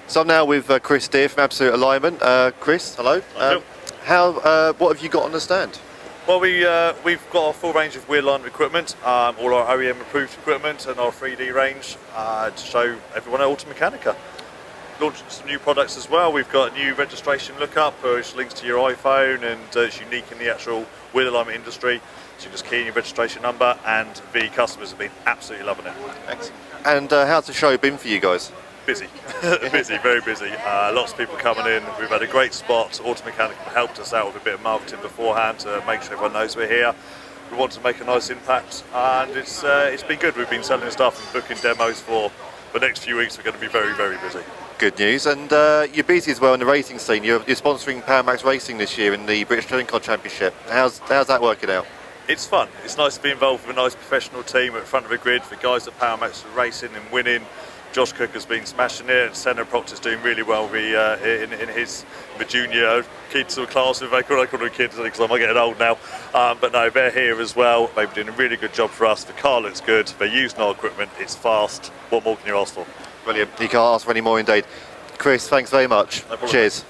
So I'm now with Chris Deere from Absolute Alignment. Chris, hello. What have you got on the stand? Well, we've got a full range of wheel alignment equipment, all our OEM approved equipment and our 3D range to show everyone at Automechanika. Launching some new products as well. We've got a new registration lookup which links to your iPhone and it's unique in the actual wheel alignment industry. So you just key in your registration number, and the customers have been absolutely loving it. Excellent. And how's the show been for you guys? Busy, busy, very busy. Lots of people coming in. We've had a great spot. Automechanika helped us out with a bit of marketing beforehand to make sure everyone knows we're here. We want to make a nice impact, and it's been good. We've been selling stuff and booking demos for the next few weeks. We're going to be very, very busy. Good news. And you're busy as well in the racing scene. You're sponsoring Powermax Racing this year in the British Touring Car Championship. How's that working out? It's fun. It's nice to be involved with a nice professional team at the front of the grid. The guys at Powermax are racing and winning. Josh Cook has been smashing it, and Senna Proctor's doing really well in the junior kids or class, if I call them kids because I'm getting old now. But no, they're here as well. They've been doing a really good job for us. The car looks good. They're using our equipment. It's fast. What more can you ask for? Brilliant. You can't ask for any more indeed. Chris, thanks very much. No problem. Cheers.